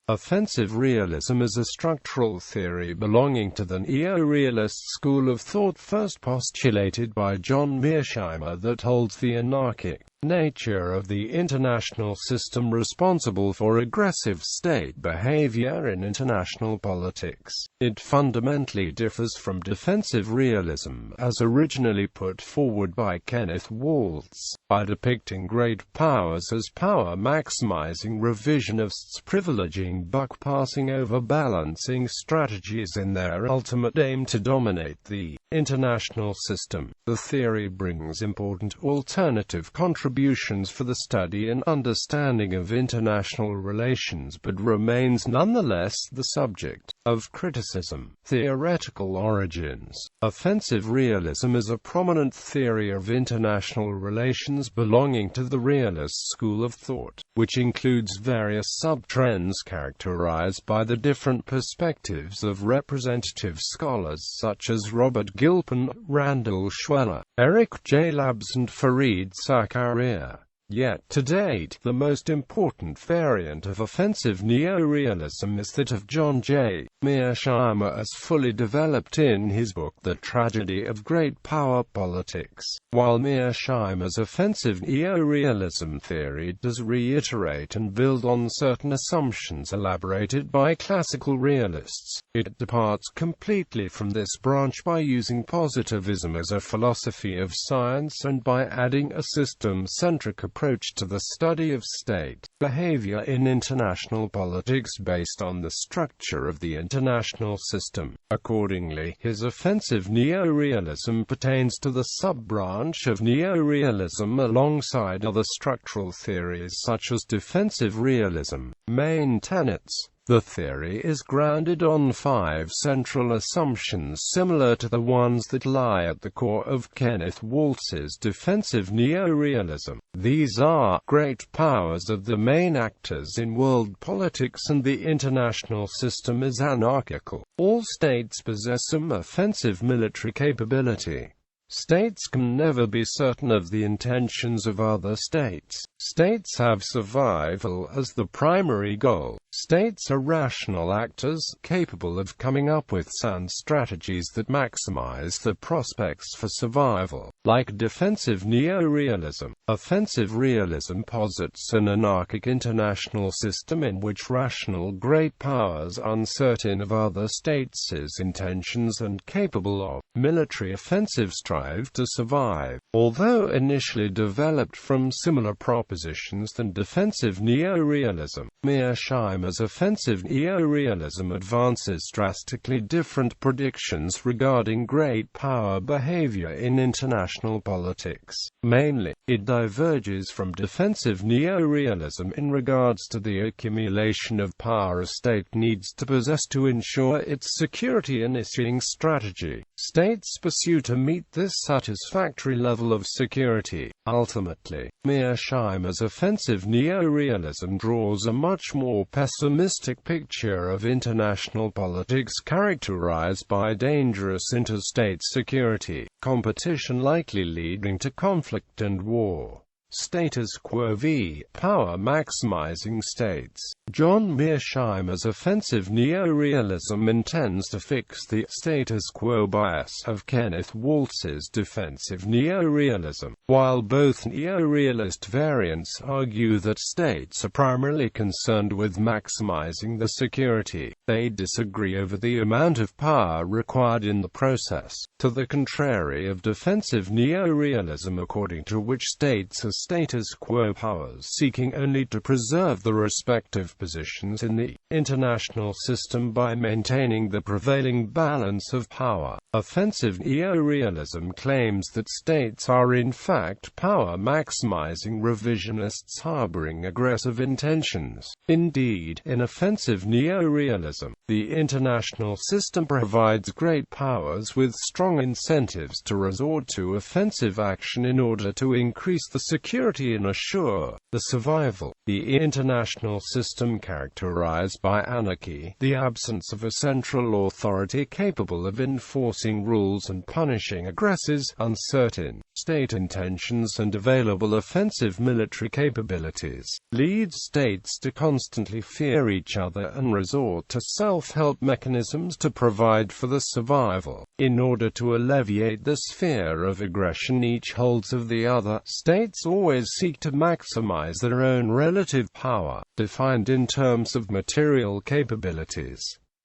Offensive realism is a structural theory belonging to the Neo Realist school of thought first postulated by John Mearsheimer that holds the anarchic nature of the international system responsible for aggressive state behavior in international politics. It fundamentally differs from defensive realism as originally put forward by Kenneth Waltz, by depicting great powers as power-maximizing revisionists privileging buck-passing over balancing strategies in their ultimate aim to dominate the international system. The theory brings important alternative contributions for the study and understanding of international relations but remains nonetheless the subject of criticism. Theoretical origins. Offensive realism is a prominent theory of international relations belonging to the realist school of thought, which includes various sub-trends characterized by the different perspectives of representative scholars such as Robert Gilpin, Randall Schweller, Eric J. Labs and Fareed Zakaria. Yet, to date, the most important variant of offensive neo-realism is that of John J. Mearsheimer as fully developed in his book The Tragedy of Great Power Politics. While Mearsheimer's offensive neo-realism theory does reiterate and build on certain assumptions elaborated by classical realists, it departs completely from this branch by using positivism as a philosophy of science and by adding a system-centric approach to the study of state behavior in international politics based on the structure of the international system. Accordingly, his offensive neo-realism pertains to the sub-branch of neo-realism alongside other structural theories such as defensive realism. Main tenets. The theory is grounded on 5 central assumptions similar to the ones that lie at the core of Kenneth Waltz's defensive neo-realism. These are: great powers are the main actors in world politics and the international system is anarchical. All states possess some offensive military capability. States can never be certain of the intentions of other states. States have survival as the primary goal. States are rational actors, capable of coming up with sound strategies that maximize the prospects for survival. Like defensive neo-realism, offensive realism posits an anarchic international system in which rational great powers are uncertain of other states' intentions and capable of military offensive strive to survive. Although initially developed from similar propositions than defensive neo-realism, Mearsheimer's offensive neo-realism advances drastically different predictions regarding great power behavior in international politics. Mainly, it diverges from defensive neo-realism in regards to the accumulation of power a state needs to possess to ensure its security and issuing strategy. States pursue to meet this satisfactory level of security. Ultimately, Mearsheimer's offensive neo-realism draws a much more pessimistic picture of international politics characterized by dangerous interstate security, competition likely leading to conflict and war. Status quo v. Power-maximizing states. John Mearsheimer's offensive neo-realism intends to fix the status quo bias of Kenneth Waltz's defensive neo-realism. While both neo-realist variants argue that states are primarily concerned with maximizing the security, they disagree over the amount of power required in the process, to the contrary of defensive neo-realism according to which states are status quo powers seeking only to preserve the respective positions in the international system by maintaining the prevailing balance of power. Offensive neo-realism claims that states are in fact power-maximizing revisionists harboring aggressive intentions. Indeed, in offensive neo-realism, the international system provides great powers with strong incentives to resort to offensive action in order to increase the security security and assure the survival. The international system characterized by anarchy, the absence of a central authority capable of enforcing rules and punishing aggressors, uncertain state intentions and available offensive military capabilities, leads states to constantly fear each other and resort to self-help mechanisms to provide for the survival. In order to alleviate this fear of aggression each holds of the other, states always seek to maximize their own relative power, defined in terms of material capabilities.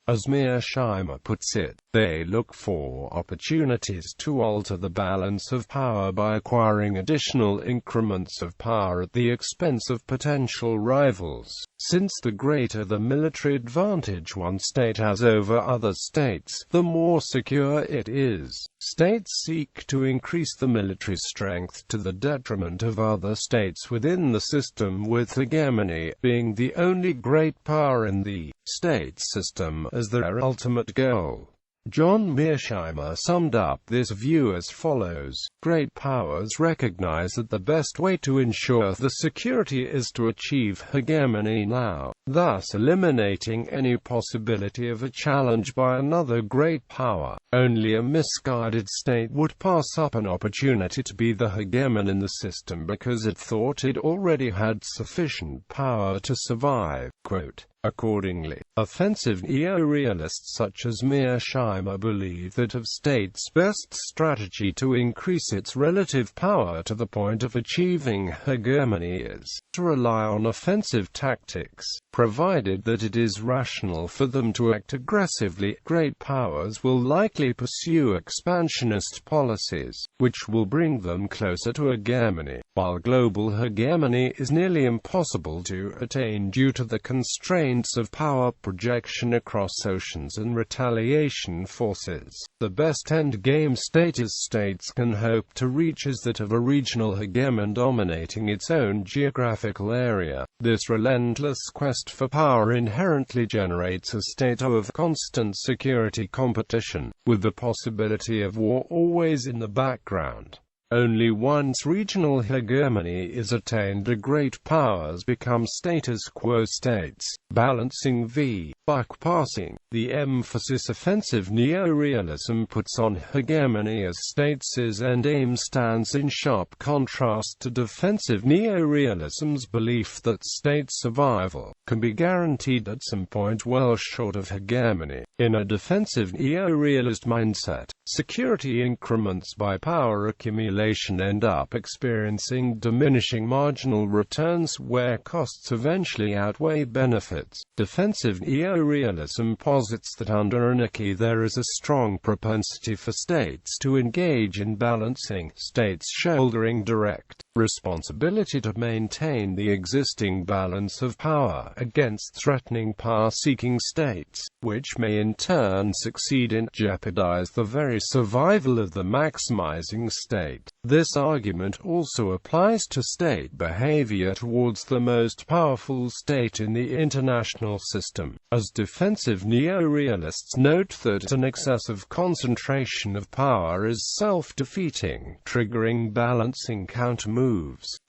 As Mearsheimer puts it, they look for opportunities to alter the balance of power by acquiring additional increments of power at the expense of potential rivals. Since the greater the military advantage one state has over other states, the more secure it is. States seek to increase the military strength to the detriment of other states within the system, with hegemony being the only great power in the state system as their ultimate goal. John Mearsheimer summed up this view as follows: great powers recognize that the best way to ensure the security is to achieve hegemony now, thus eliminating any possibility of a challenge by another great power. Only a misguided state would pass up an opportunity to be the hegemon in the system because it thought it already had sufficient power to survive. Quote, accordingly, offensive neo-realists such as Mearsheimer believe that of states' best strategy to increase its relative power to the point of achieving hegemony is to rely on offensive tactics, provided that it is rational for them to act aggressively. Great powers will likely pursue expansionist policies, which will bring them closer to hegemony, while global hegemony is nearly impossible to attain due to the constraints of power projection across oceans and retaliation forces. The best endgame status states can hope to reach is that of a regional hegemon dominating its own geographical area. This relentless quest for power inherently generates a state of constant security competition, with the possibility of war always in the background. Only once regional hegemony is attained do great powers become status quo states, balancing the buck passing. The emphasis offensive neo-realism puts on hegemony as states' end aim stands in sharp contrast to defensive neo-realism's belief that state survival can be guaranteed at some point well short of hegemony. In a defensive neo-realist mindset, security increments by power accumulation end up experiencing diminishing marginal returns where costs eventually outweigh benefits. Defensive neo-realism posits that under anarchy there is a strong propensity for states to engage in balancing, states shouldering direct responsibility to maintain the existing balance of power against threatening power-seeking states, which may in turn succeed in jeopardize the very survival of the maximizing state. This argument also applies to state behavior towards the most powerful state in the international system, as defensive neo-realists note that an excessive concentration of power is self-defeating, triggering balancing countermoves.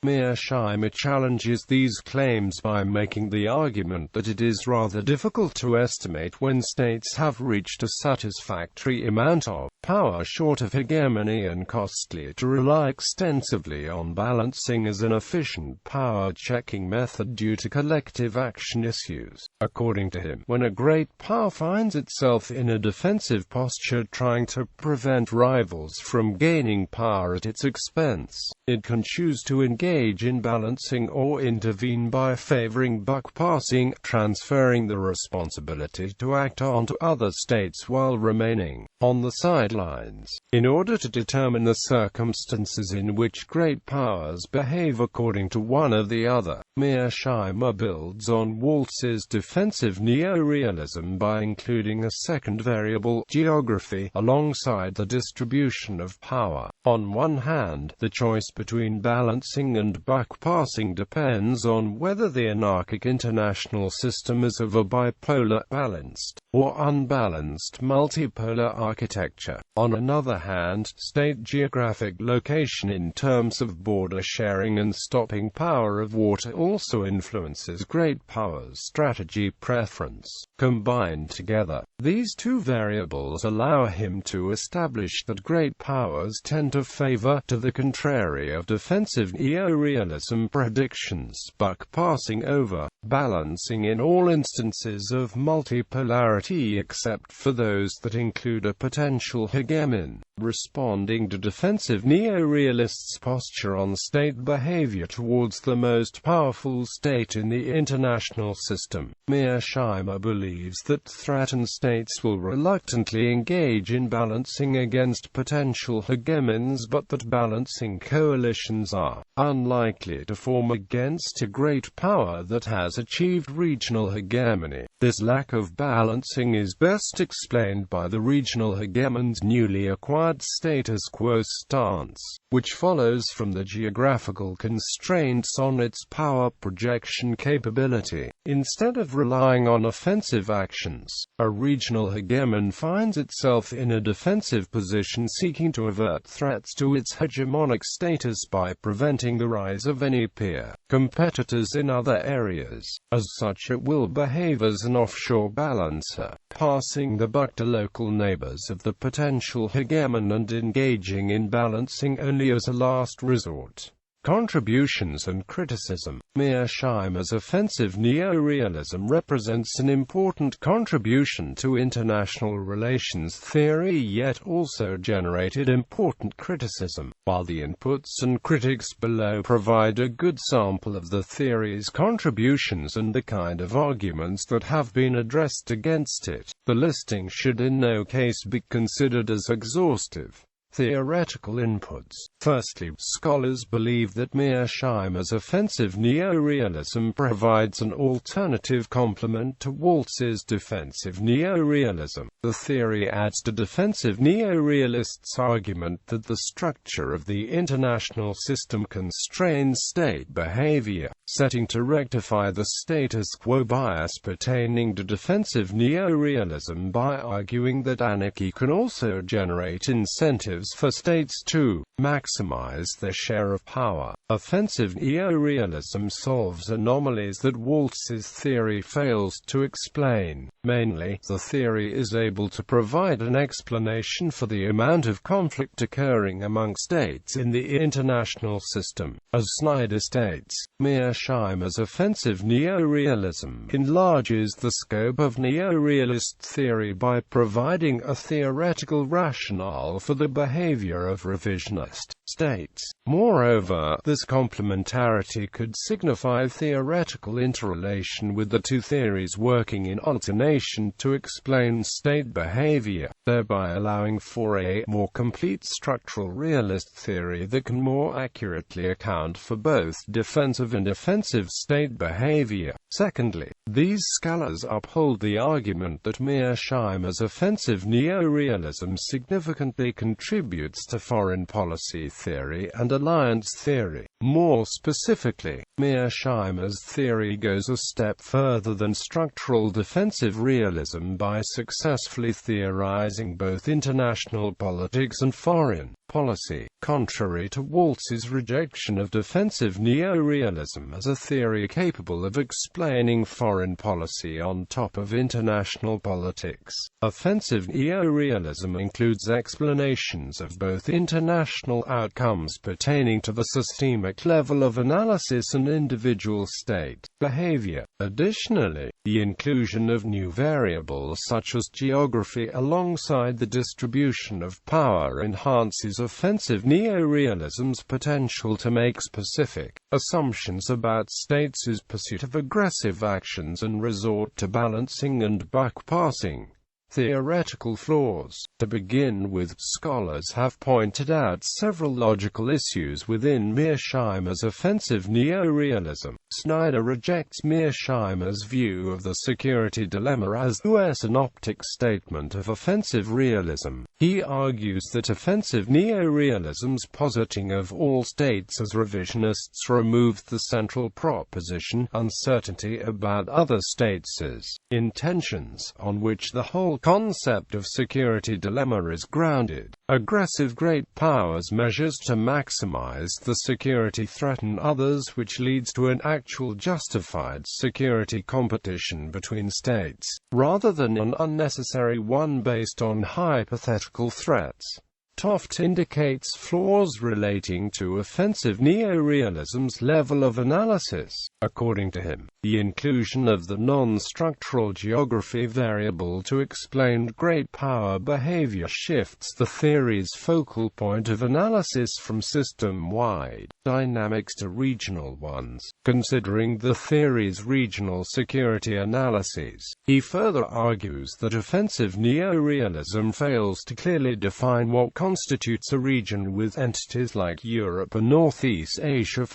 Mearsheimer challenges these claims by making the argument that it is rather difficult to estimate when states have reached a satisfactory amount of power short of hegemony and costly to rely extensively on balancing as an efficient power-checking method due to collective action issues. According to him, when a great power finds itself in a defensive posture trying to prevent rivals from gaining power at its expense, it can choose to engage in balancing or intervene by favoring buck passing, transferring the responsibility to act onto other states while remaining on the sidelines. In order to determine the circumstances in which great powers behave according to one or the other, Mearsheimer builds on Waltz's defensive neo-realism by including a second variable, geography, alongside the distribution of power. On one hand, the choice between balancing and buck passing depends on whether the anarchic international system is of a bipolar, balanced, or unbalanced multipolar architecture. On another hand, state geographic location in terms of border sharing and stopping power of water also influences great powers' strategy preference. Combined together, these two variables allow him to establish that great powers tend to favor, to the contrary of defensive neo-realism predictions, buck passing over, balancing in all instances of multipolarity except for those that include a potential hegemon. Responding to defensive neo-realists' posture on state behavior towards the most powerful state in the international system, Mearsheimer believes that threatened states will reluctantly engage in balancing against potential hegemons, but that balancing coalitions are unlikely to form against a great power that has achieved regional hegemony. This lack of balancing is best explained by the regional hegemon's newly acquired status quo stance, which follows from the geographical constraints on its power projection capability. Instead of relying on offensive actions, a regional hegemon finds itself in a defensive position, seeking to avert threats to its hegemonic status by preventing the rise of any peer competitors in other areas. As such, it will behave as an offshore balancer, passing the buck to local neighbors of the potential hegemon and engaging in balancing only as a last resort. Contributions and criticism. Mearsheimer's offensive neo-realism represents an important contribution to international relations theory, yet also generated important criticism. While the inputs and critics below provide a good sample of the theory's contributions and the kind of arguments that have been addressed against it, the listing should in no case be considered as exhaustive. Theoretical inputs. Firstly, scholars believe that Mearsheimer's offensive neo-realism provides an alternative complement to Waltz's defensive neo-realism. The theory adds to defensive neo-realists' argument that the structure of the international system constrains state behavior, setting to rectify the status quo bias pertaining to defensive neo-realism by arguing that anarchy can also generate incentives for states to maximize their share of power. Offensive neo-realism solves anomalies that Waltz's theory fails to explain. Mainly, the theory is able to provide an explanation for the amount of conflict occurring among states in the international system. As Snyder states, Mearsheimer's offensive neo-realism enlarges the scope of neo-realist theory by providing a theoretical rationale for the behavior of revisionist states. Moreover, this complementarity could signify theoretical interrelation with the two theories working in alternation to explain state behavior, thereby allowing for a more complete structural realist theory that can more accurately account for both defensive and offensive state behavior. Secondly, these scholars uphold the argument that Mearsheimer's offensive neo-realism significantly contributes to foreign policy theory and alliance theory. More specifically, Mearsheimer's theory goes a step further than structural defensive realism by successfully theorizing both international politics and foreign policy, contrary to Waltz's rejection of defensive neo-realism as a theory capable of explaining foreign policy on top of international politics. Offensive neo-realism includes explanations of both international outcomes pertaining to the systemic level of analysis and individual state behavior. Additionally, the inclusion of new variables such as geography alongside the distribution of power enhances offensive neo-realism's potential to make specific assumptions about states' pursuit of aggressive actions and resort to balancing and buck-passing. Theoretical flaws. To begin with, scholars have pointed out several logical issues within Mearsheimer's offensive neo-realism. Snyder rejects Mearsheimer's view of the security dilemma as a synoptic statement of offensive realism. He argues that offensive neo-realism's positing of all states as revisionists removes the central proposition, uncertainty about other states' intentions, on which the whole concept of security dilemma is grounded. Aggressive great powers measures to maximize the security threaten others, which leads to an actual justified security competition between states, rather than an unnecessary one based on hypothetical threats. Toft indicates flaws relating to offensive neo-realism's level of analysis. According to him, the inclusion of the non-structural geography variable to explain great power behavior shifts the theory's focal point of analysis from system-wide dynamics to regional ones, considering the theory's regional security analyses. He further argues that offensive neo-realism fails to clearly define what constitutes a region, with entities like Europe and Northeast Asia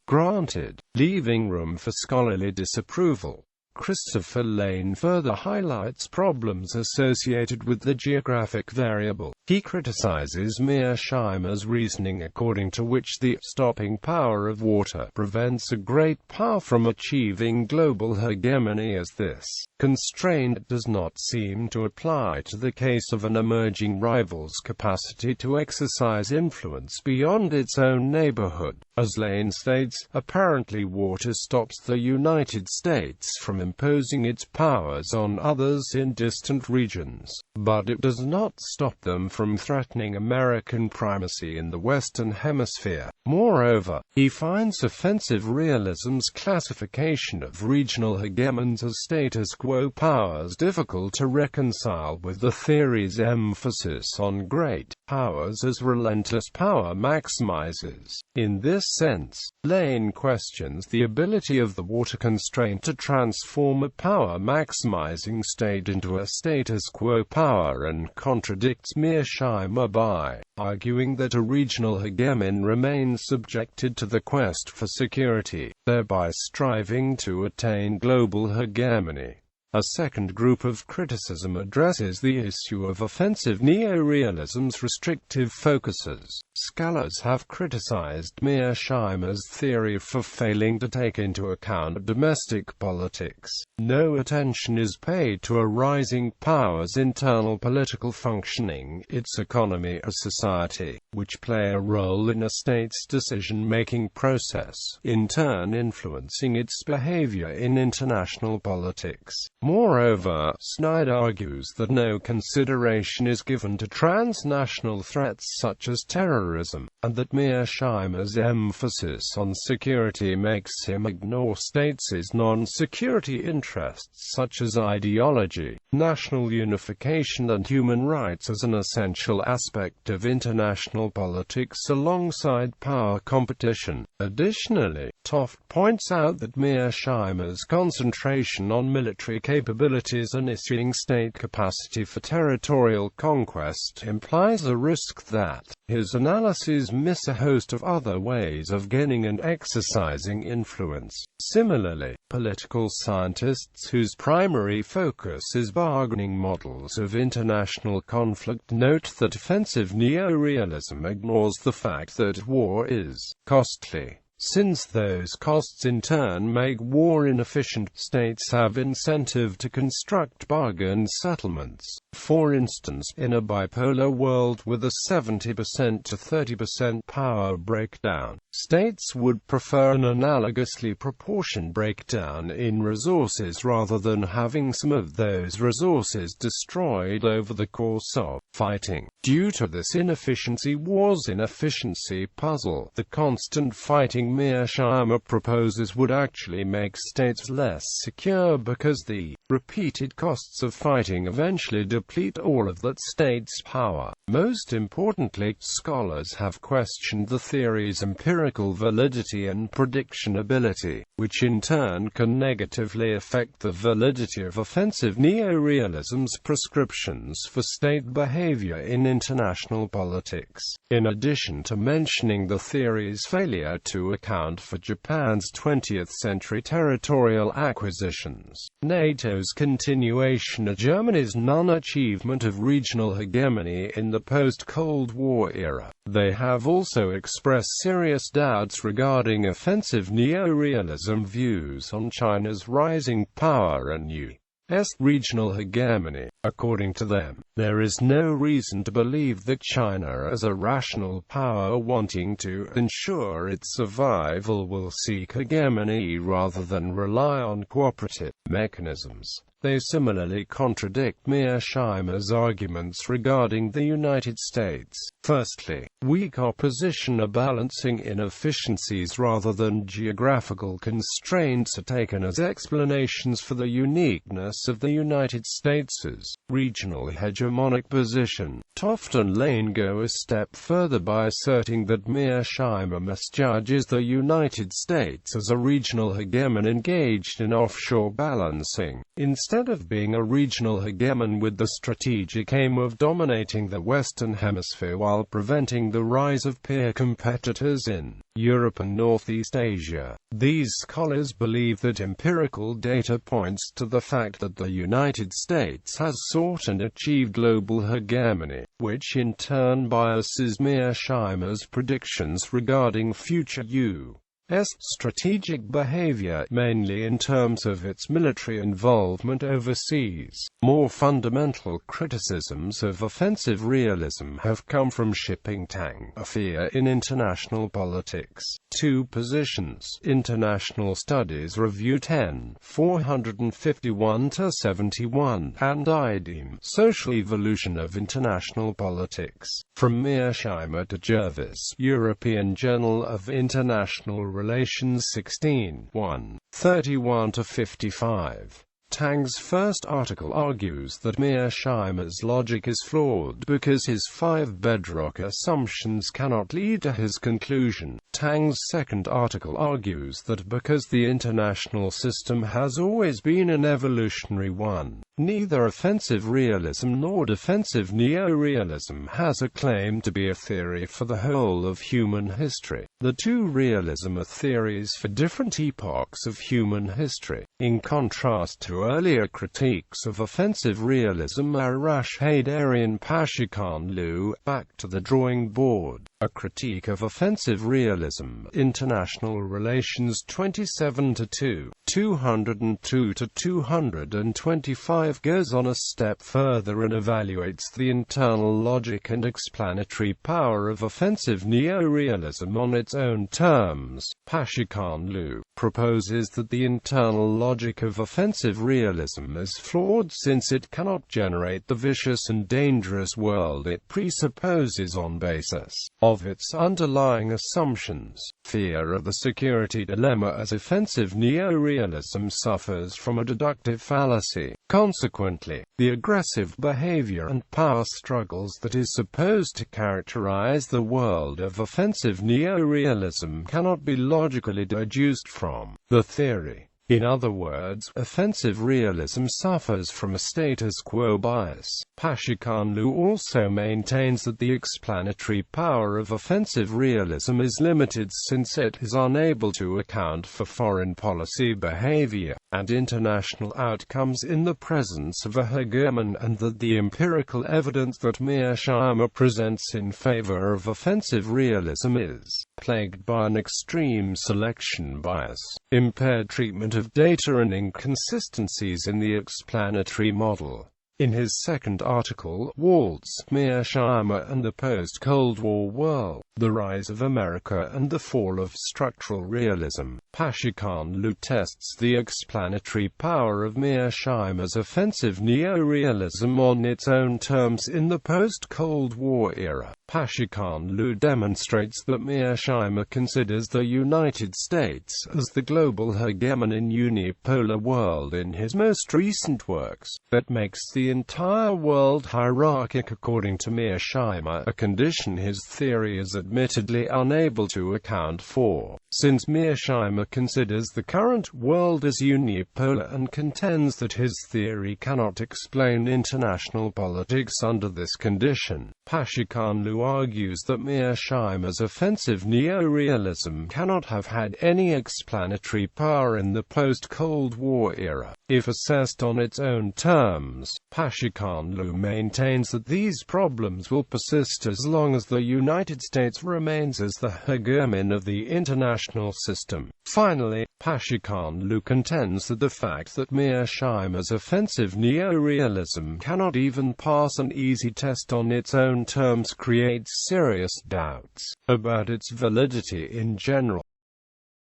granted, leaving room for scholarly disapproval. Christopher Lane further highlights problems associated with the geographic variable. He criticizes Mearsheimer's reasoning according to which the stopping power of water prevents a great power from achieving global hegemony, as this constraint does not seem to apply to the case of an emerging rival's capacity to exercise influence beyond its own neighborhood. As Lane states, apparently water stops the United States from imposing its powers on others in distant regions, but it does not stop them from threatening American primacy in the Western Hemisphere. Moreover, he finds offensive realism's classification of regional hegemons as status quo powers difficult to reconcile with the theory's emphasis on great powers as relentless power maximizers. In this sense, Lane questions the ability of the water constraint to transform a power-maximizing state into a status quo power, and contradicts Mearsheimer by arguing that a regional hegemon remains subjected to the quest for security, thereby striving to attain global hegemony. A second group of criticism addresses the issue of offensive neo-realism's restrictive focuses. Scholars have criticized Mearsheimer's theory for failing to take into account domestic politics. No attention is paid to a rising power's internal political functioning, its economy or society, which play a role in a state's decision-making process, in turn influencing its behavior in international politics. Moreover, Snyder argues that no consideration is given to transnational threats such as terrorism, and that Mearsheimer's emphasis on security makes him ignore states' non-security interests such as ideology, national unification and human rights as an essential aspect of international politics alongside power competition. Additionally, Toft points out that Mearsheimer's concentration on military capabilities and issuing state capacity for territorial conquest implies a risk that his analyses miss a host of other ways of gaining and exercising influence. Similarly, political scientists whose primary focus is bargaining models of international conflict note that offensive neo-realism ignores the fact that war is costly, since those costs in turn make war inefficient. States have incentive to construct bargain settlements. For instance, in a bipolar world with a 70% to 30% power breakdown, states would prefer an analogously proportioned breakdown in resources rather than having some of those resources destroyed over the course of fighting. Due to this inefficiency, war's inefficiency puzzle, the constant fighting Mearsheimer proposes would actually make states less secure because the repeated costs of fighting eventually deplete all of that state's power. Most importantly, scholars have questioned the theory's empirical empirical validity and predictionability, which in turn can negatively affect the validity of offensive neorealism's prescriptions for state behaviour in international politics. In addition to mentioning the theory's failure to account for Japan's 20th-century territorial acquisitions, NATO's continuation of Germany's non-achievement of regional hegemony in the post-Cold War era, they have also expressed serious doubts regarding offensive neorealism views on China's rising power and U.S. regional hegemony. According to them, there is no reason to believe that China as a rational power wanting to ensure its survival will seek hegemony rather than rely on cooperative mechanisms. They similarly contradict Mearsheimer's arguments regarding the United States. Firstly, weak opposition or balancing inefficiencies rather than geographical constraints are taken as explanations for the uniqueness of the United States' regional hegemonic position. Toft and Lane go a step further by asserting that Mearsheimer misjudges the United States as a regional hegemon engaged in offshore balancing, instead of being a regional hegemon with the strategic aim of dominating the Western Hemisphere while preventing the rise of peer competitors in Europe and Northeast Asia. These scholars believe that empirical data points to the fact that the United States has sought and achieved global hegemony, which in turn biases Mearsheimer's predictions regarding future U.S. strategic behavior, mainly in terms of its military involvement overseas. More fundamental criticisms of offensive realism have come from Shipping-Tang, A Fear in International Politics. 2 Positions. International Studies Review 10, 451-71, and IDEM, Social Evolution of International Politics. From Mearsheimer to Jervis, European Journal of International Relations 16, 1, 31-55. Tang's first article argues that Mearsheimer's logic is flawed because his 5 bedrock assumptions cannot lead to his conclusion. Tang's second article argues that because the international system has always been an evolutionary one, neither offensive realism nor defensive neorealism has a claim to be a theory for the whole of human history. The 2 realism are theories for different epochs of human history. In contrast to earlier critiques of offensive realism, Arash Haidarian Pashikan-Lu, Back to the Drawing Board, a critique of offensive realism, International Relations 27-2, 202-225 goes on a step further and evaluates the internal logic and explanatory power of offensive neorealism on its own terms. Pashikan-Lu proposes that the internal logic of offensive realism is flawed since it cannot generate the vicious and dangerous world it presupposes on basis of its underlying assumptions. Fear of the security dilemma, as offensive neorealism suffers from a deductive fallacy. Consequently, the aggressive behavior and power struggles that is supposed to characterize the world of offensive neorealism cannot be logically deduced from the theory. In other words, offensive realism suffers from a status quo bias. Pashikan-Lu also maintains that the explanatory power of offensive realism is limited since it is unable to account for foreign policy behavior and international outcomes in the presence of a hegemon, and that the empirical evidence that Mearsheimer presents in favor of offensive realism is plagued by an extreme selection bias, impaired treatment of data and inconsistencies in the explanatory model. In his second article, Waltz, Mearsheimer and the Post-Cold War World, The Rise of America and the Fall of Structural Realism, Pashikan-Lu tests the explanatory power of Mearsheimer's offensive neorealism on its own terms in the post-Cold War era. Pashikanlu demonstrates that Mearsheimer considers the United States as the global hegemon in unipolar world in his most recent works, that makes the entire world hierarchic according to Mearsheimer, a condition his theory is admittedly unable to account for, since Mearsheimer considers the current world as unipolar and contends that his theory cannot explain international politics under this condition. Pashikanlu argues that Mearsheimer's offensive neorealism cannot have had any explanatory power in the post-Cold War era, if assessed on its own terms. Pashikanlu maintains that these problems will persist as long as the United States remains as the hegemon of the international system. Finally, Pashikanlu contends that the fact that Mearsheimer's offensive neorealism cannot even pass an easy test on its own terms creates serious doubts about its validity in general.